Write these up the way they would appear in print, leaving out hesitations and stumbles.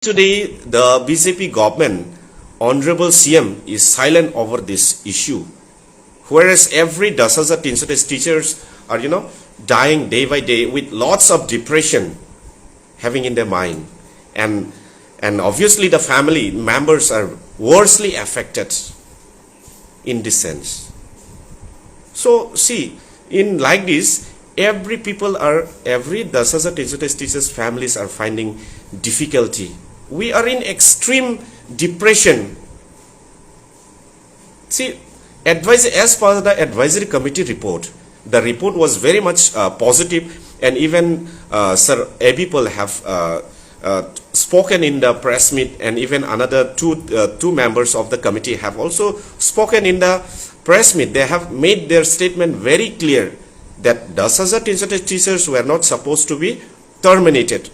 Today, the BJP government, Honorable CM, is silent over this issue. Whereas every 10,000 teachers are, dying day by day with lots of depression having in their mind. And obviously the family members are worstly affected in this sense. So see, in like this, every 10,000 teachers families are finding difficulty. We are in extreme depression. See, as per the advisory committee report, the report was very much positive, and even Sir Abipal have spoken in the press meet, and even another two members of the committee have also spoken in the press meet. They have made their statement very clear that 10,000 teachers were not supposed to be terminated.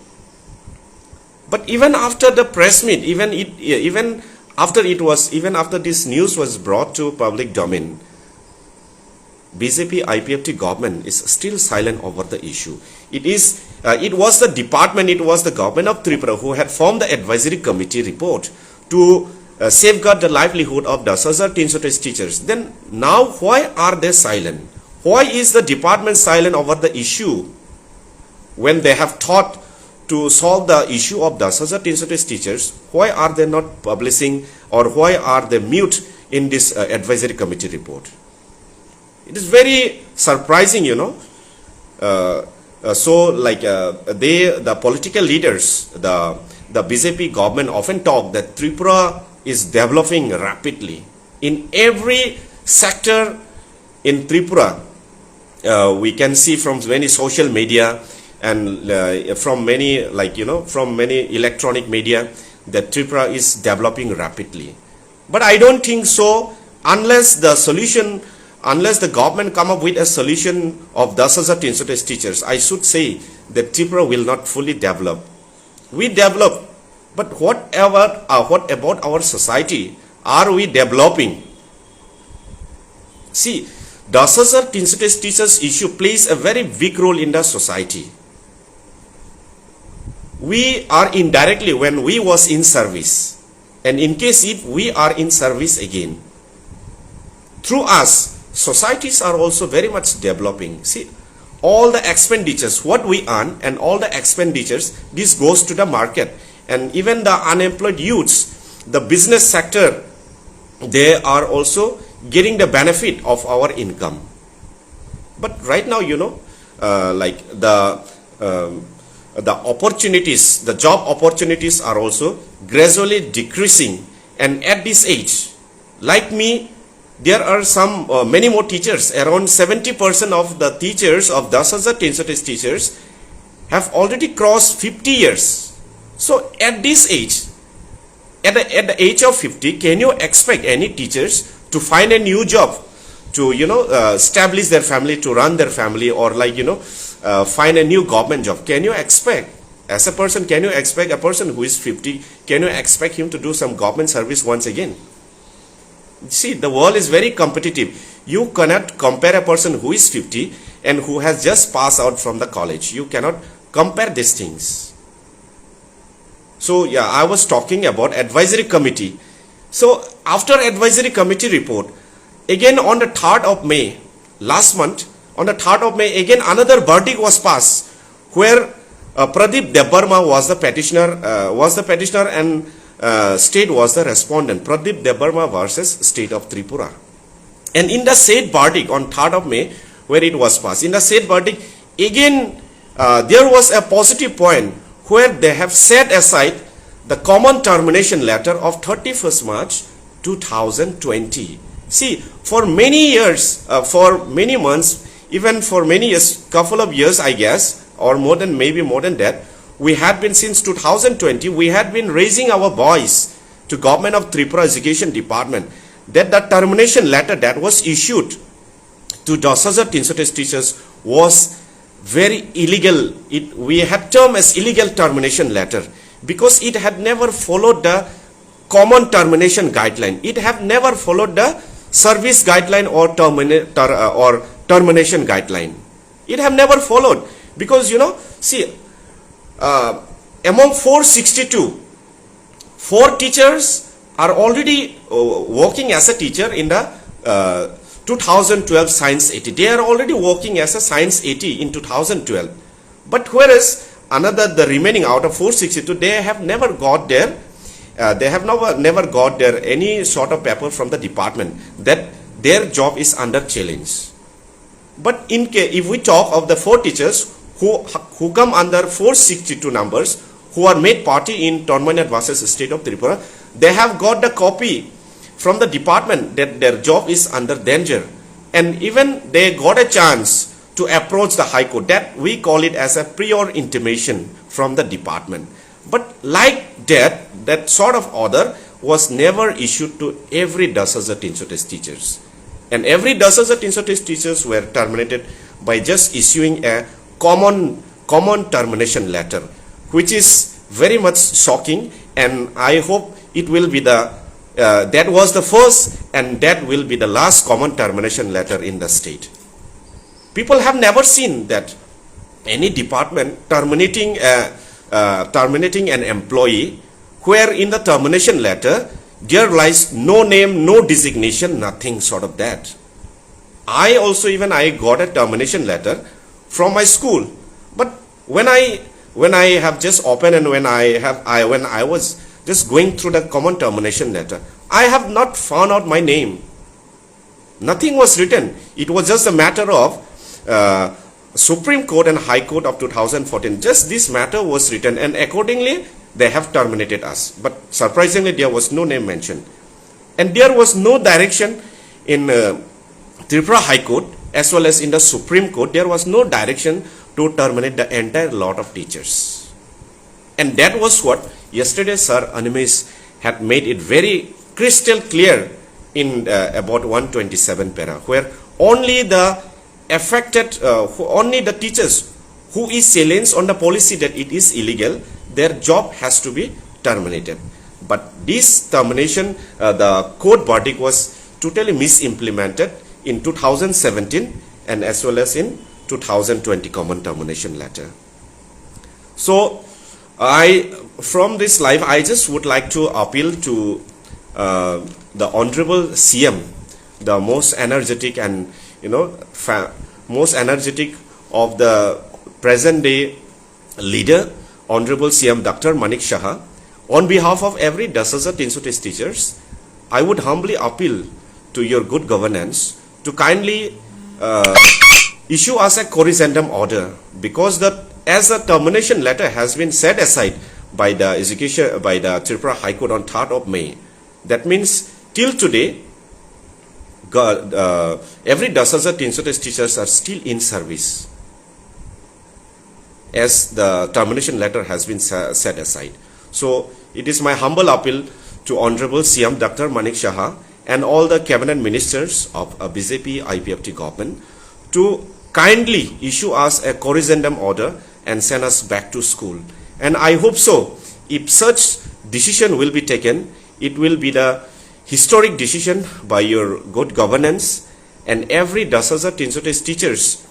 But even after the press meet, even after this news was brought to public domain, BJP IPFT government is still silent over the issue. It was the government of Tripura who had formed the advisory committee report to safeguard the livelihood of 10,000 teachers. Then now why are they silent? Why is the department silent over the issue when they have thought to solve the issue of 10,000 teachers? Why are they not publishing, or why are they mute in this advisory committee report? It is very surprising, the political leaders, the BJP government often talk that Tripura is developing rapidly. In every sector in Tripura, we can see from many social media and from many electronic media that Tripura is developing rapidly. But I don't think so unless the government come up with a solution of 10,000 teachers. I should say that Tripura will not fully develop. We develop, but what about our society? Are we developing? See, 10,000 teachers issue plays a very big role in the society. We are indirectly when we was in service, and in case if we are in service again, through us, societies are also very much developing. See, all the expenditures, what we earn and all the expenditures, this goes to the market. And even the unemployed youths, the business sector, they are also getting the benefit of our income. But right now, the opportunities, the job opportunities are also gradually decreasing. And at this age, like me, there are many more teachers. Around 70% of the teachers of 10,000 teachers have already crossed 50 years. So at this age, at the age of 50, can you expect any teachers to find a new job, to establish their family, to run their family, or find a new government job? Can you expect, as a person, can you expect a person who is 50, can you expect him to do some government service once again? See, the world is very competitive. You cannot compare a person who is 50 and who has just passed out from the college. You cannot compare these things. So yeah, I was talking about advisory committee. So after advisory committee report, again on the 3rd of May, last month, on the 3rd of May, again another verdict was passed where Prat-2 Debbarma was the petitioner, and state was the respondent. Prat-2 Debbarma versus state of Tripura. And in the said verdict on 3rd of May, where it was passed, in the said verdict, again there was a positive point where they have set aside the common termination letter of 31st March 2020. See, for many years, for many months, even for many years, couple of years, I guess, or maybe more than that, we had been, since 2020, we had been raising our voice to government of Tripura Education Department that the termination letter that was issued to 10,000 teachers was very illegal. We had termed as illegal termination letter because it had never followed the common termination guideline. It had never followed the service guideline or termination guideline. It have never followed because, see, among 462 4 teachers are already working as a teacher in the 2012 Science 80. They are already working as a Science 80 in 2012. But whereas the remaining out of 462, they have never got their never got their any sort of paper from the department that their job is under challenge. But in case if we talk of the 4 teachers who come under 462 numbers, who are made party in Tournament versus State of Tripura, they have got the copy from the department that their job is under danger, and even they got a chance to approach the High Court. That we call it as a prior intimation from the department. But like that sort of order was never issued to every 10,300 teachers, and every 10,300 teachers were terminated by just issuing a common termination letter, which is very much shocking. And I hope it will be that was the first and that will be the last common termination letter in the state. People have never seen that any department terminating an employee where in the termination letter there lies no name, no designation, nothing sort of that. I got a termination letter from my school, but when I have just opened and when I was just going through the common termination letter, I have not found out my name. Nothing was written. It was just a matter of Supreme Court and High Court of 2014. Just this matter was written, and accordingly they have terminated us. But surprisingly, there was no name mentioned, and there was no direction in Tripura High Court as well as in the Supreme Court. There was no direction to terminate the entire lot of teachers, and that was what yesterday Sir Animesh had made it very crystal clear in about 127 para, where only the affected, only the teachers who is silent on the policy that it is illegal, their job has to be terminated. But this termination, the court verdict was totally misimplemented in 2017 and as well as in 2020 common termination letter. So from this live, I just would like to appeal to the Honorable CM, the most energetic and most energetic of the present day leader, Honorable CM Dr. Manik Shah. On behalf of every 10,300 teachers, I would humbly appeal to your good governance to kindly issue us a corrigendum order, because as a termination letter has been set aside by the Tripura High Court on 3rd of May. That means till today, every 10,300 teachers are still in service, as the termination letter has been set aside. So it is my humble appeal to Honorable CM Dr. Manik Shah and all the cabinet ministers of a BJP IPFT government to kindly issue us a corrigendum order and send us back to school. And I hope so. If such decision will be taken, it will be the historic decision by your good governance, and every 10,300 teachers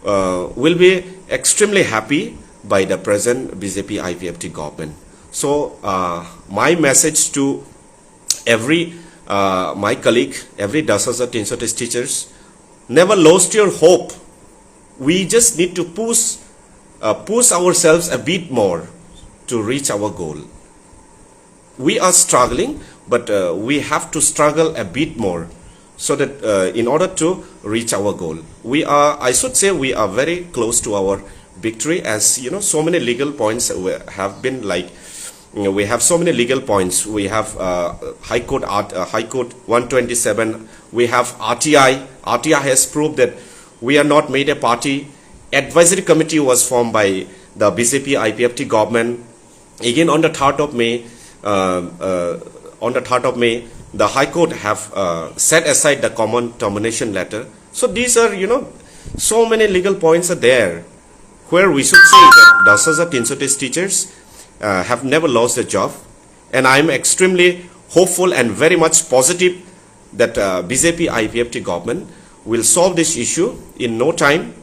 will be extremely happy by the present BJP IPFT government. So my message to every my colleague, every 10,300 teachers, never lost your hope. We just need to push ourselves a bit more to reach our goal. We are struggling, but we have to struggle a bit more so that in order to reach our goal. I should say we are very close to our victory, as so many legal points have been we have so many legal points. We have High Court 127. We have RTI. RTI has proved that we are not made a party. Advisory committee was formed by the BJP IPFT government. Again on the 3rd of May, the High Court have set aside the common termination letter. So these are, so many legal points are there where we should say that dozens of teachers have never lost their job. And I am extremely hopeful and very much positive that BJP IPFT government will solve this issue in no time.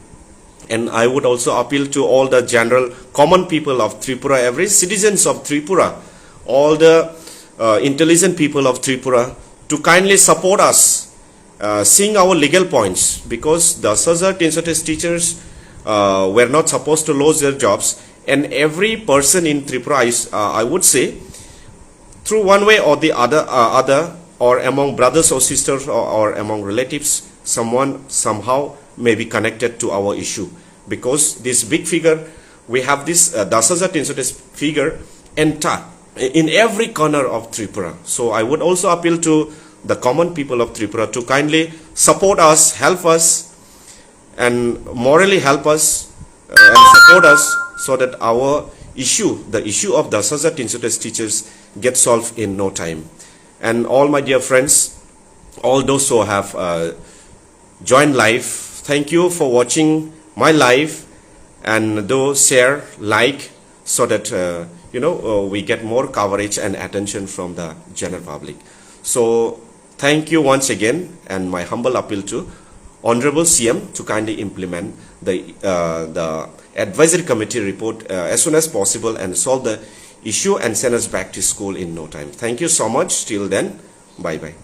And I would also appeal to all the general common people of Tripura, every citizens of Tripura all the intelligent people of Tripura to kindly support us, seeing our legal points, because the 10,000 teachers were not supposed to lose their jobs, and every person in Tripura is, I would say, through one way or the other, or among brothers or sisters or among relatives, someone somehow may be connected to our issue, because this big figure, we have this 10,000 figure entire in every corner of Tripura. So I would also appeal to the common people of Tripura to kindly support us, help us, and morally help us and support us, so that our issue, the issue of the 10,000 teachers, get solved in no time. And all my dear friends, all those who have joined live, thank you for watching my live, and do share, like, so that we get more coverage and attention from the general public. So thank you once again, and my humble appeal to Honorable CM to kindly implement the advisory committee report as soon as possible and solve the issue and send us back to school in no time. Thank you so much. Till then, bye bye.